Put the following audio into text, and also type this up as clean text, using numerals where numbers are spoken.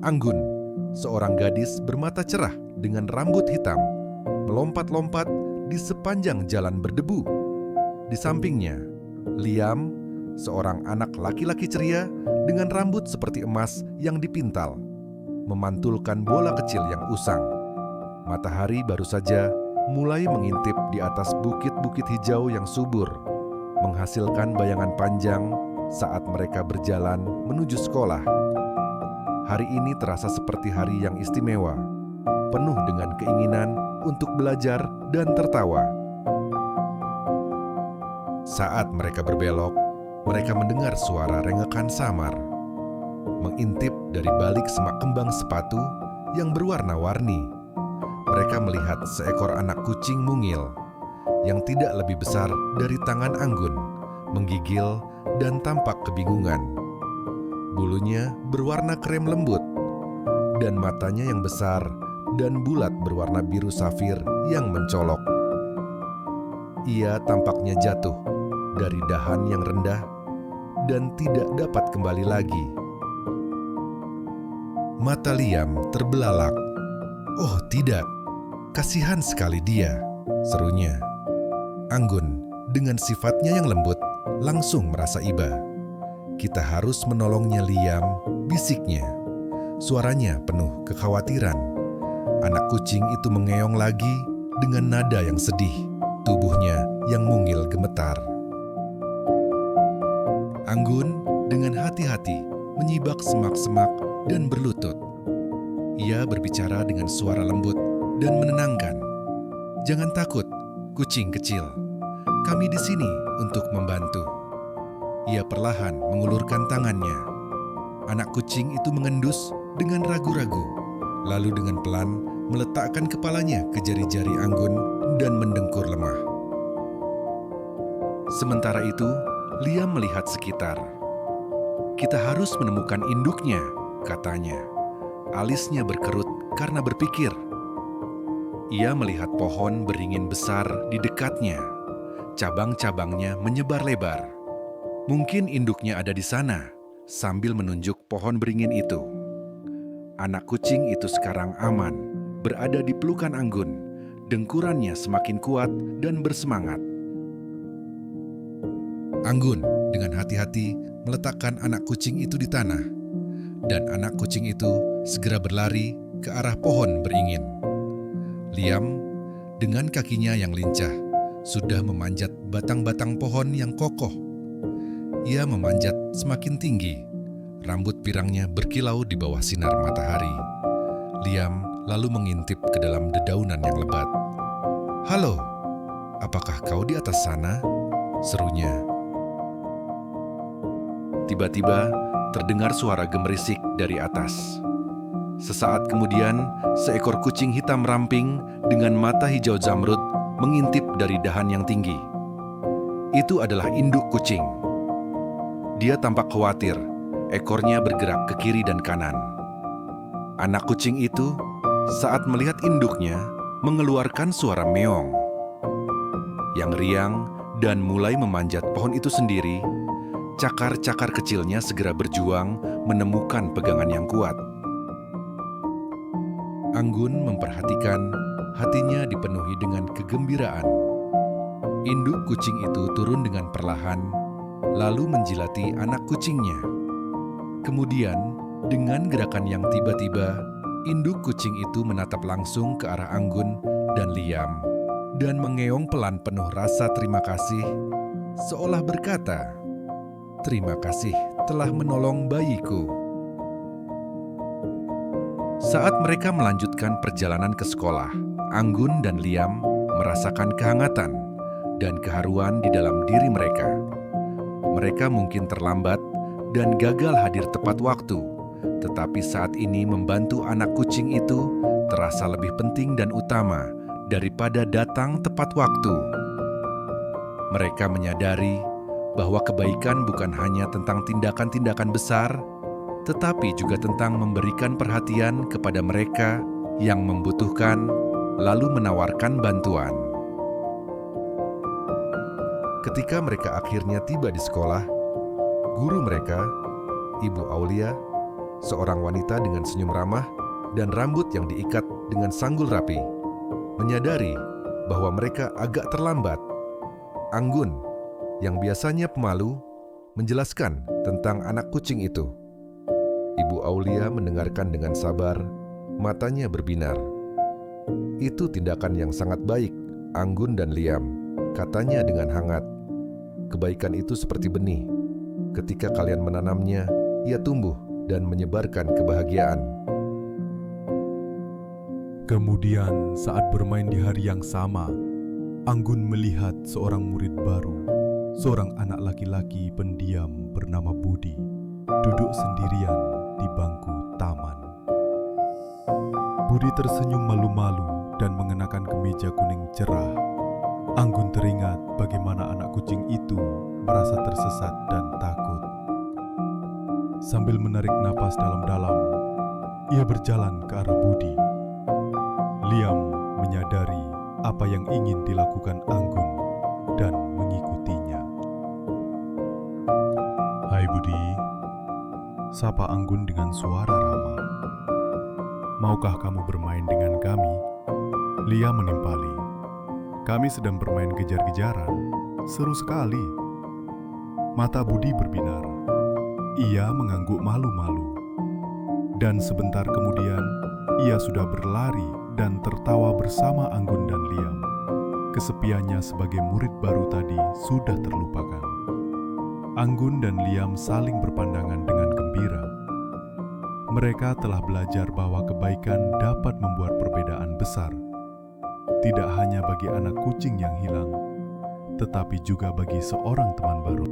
Anggun, seorang gadis bermata cerah dengan rambut hitam, melompat-lompat di sepanjang jalan berdebu. Di sampingnya, Liam, seorang anak laki-laki ceria dengan rambut seperti emas yang dipintal, memantulkan bola kecil yang usang. Matahari baru saja mulai mengintip di atas bukit-bukit hijau yang subur, menghasilkan bayangan panjang saat mereka berjalan menuju sekolah. Hari ini terasa seperti hari yang istimewa, penuh dengan keinginan untuk belajar dan tertawa. Saat mereka berbelok, mereka mendengar suara rengekan samar, mengintip dari balik semak kembang sepatu yang berwarna-warni. Mereka melihat seekor anak kucing mungil yang tidak lebih besar dari tangan Anggun, menggigil dan tampak kebingungan. Bulunya berwarna krem lembut, dan matanya yang besar dan bulat berwarna biru safir yang mencolok. Ia tampaknya jatuh dari dahan yang rendah dan tidak dapat kembali lagi. Mata Liam terbelalak. "Oh tidak, kasihan sekali dia," serunya. Anggun dengan sifatnya yang lembut langsung merasa iba. "Kita harus menolongnya, Liam," bisiknya. Suaranya penuh kekhawatiran. Anak kucing itu mengeong lagi dengan nada yang sedih, tubuhnya yang mungil gemetar. Anggun dengan hati-hati menyibak semak-semak dan berlutut. Ia berbicara dengan suara lembut dan menenangkan. "Jangan takut, kucing kecil. Kami di sini untuk membantu." Ia perlahan mengulurkan tangannya. Anak kucing itu mengendus dengan ragu-ragu, lalu dengan pelan meletakkan kepalanya ke jari-jari Anggun dan mendengkur lemah. Sementara itu, Liam melihat sekitar. "Kita harus menemukan induknya," katanya. Alisnya berkerut karena berpikir. Ia melihat pohon beringin besar di dekatnya. Cabang-cabangnya menyebar lebar. Mungkin induknya ada di sana, sambil menunjuk pohon beringin itu. Anak kucing itu sekarang aman, berada di pelukan Anggun. Dengkurannya semakin kuat dan bersemangat. Anggun dengan hati-hati meletakkan anak kucing itu di tanah, dan anak kucing itu segera berlari ke arah pohon beringin. Liam dengan kakinya yang lincah sudah memanjat batang-batang pohon yang kokoh. Ia memanjat semakin tinggi, rambut pirangnya berkilau di bawah sinar matahari. Liam lalu mengintip ke dalam dedaunan yang lebat. "Halo, apakah kau di atas sana?" serunya. Tiba-tiba terdengar suara gemerisik dari atas. Sesaat kemudian, seekor kucing hitam ramping dengan mata hijau zamrud mengintip dari dahan yang tinggi. Itu adalah induk kucing. Dia tampak khawatir, ekornya bergerak ke kiri dan kanan. Anak kucing itu, saat melihat induknya, mengeluarkan suara meong yang riang dan mulai memanjat pohon itu sendiri. Cakar-cakar kecilnya segera berjuang menemukan pegangan yang kuat. Anggun memperhatikan, hatinya dipenuhi dengan kegembiraan. Induk kucing itu turun dengan perlahan, lalu menjilati anak kucingnya. Kemudian, dengan gerakan yang tiba-tiba, induk kucing itu menatap langsung ke arah Anggun dan Liam, dan mengeong pelan penuh rasa terima kasih, seolah berkata, "Terima kasih telah menolong bayiku." Saat mereka melanjutkan perjalanan ke sekolah, Anggun dan Liam merasakan kehangatan dan keharuan di dalam diri mereka. Mereka mungkin terlambat dan gagal hadir tepat waktu, tetapi saat ini membantu anak kucing itu terasa lebih penting dan utama daripada datang tepat waktu. Mereka menyadari bahwa kebaikan bukan hanya tentang tindakan-tindakan besar, tetapi juga tentang memberikan perhatian kepada mereka yang membutuhkan, lalu menawarkan bantuan. Ketika mereka akhirnya tiba di sekolah, guru mereka, Ibu Aulia, seorang wanita dengan senyum ramah dan rambut yang diikat dengan sanggul rapi, menyadari bahwa mereka agak terlambat. Anggun, yang biasanya pemalu, menjelaskan tentang anak kucing itu. Ibu Aulia mendengarkan dengan sabar, matanya berbinar. "Itu tindakan yang sangat baik, Anggun dan Liam," katanya dengan hangat. "Kebaikan itu seperti benih. Ketika kalian menanamnya, ia tumbuh dan menyebarkan kebahagiaan." Kemudian saat bermain di hari yang sama, Anggun melihat seorang murid baru, seorang anak laki-laki pendiam bernama Budi, duduk sendirian di bangku taman. Budi tersenyum malu-malu dan mengenakan kemeja kuning cerah. Anggun teringat bagaimana anak kucing itu merasa tersesat dan takut. Sambil menarik napas dalam-dalam, ia berjalan ke arah Budi. Liam menyadari apa yang ingin dilakukan Anggun dan mengikutinya. "Hai Budi," sapa Anggun dengan suara ramah. "Maukah kamu bermain dengan kami?" Liam menimpali. "Kami sedang bermain kejar-kejaran. Seru sekali." Mata Budi berbinar. Ia mengangguk malu-malu. Dan sebentar kemudian, ia sudah berlari dan tertawa bersama Anggun dan Liam. Kesepiannya sebagai murid baru tadi sudah terlupakan. Anggun dan Liam saling berpandangan dengan gembira. Mereka telah belajar bahwa kebaikan dapat membuat perbedaan besar. Tidak hanya bagi anak kucing yang hilang, tetapi juga bagi seorang teman baru.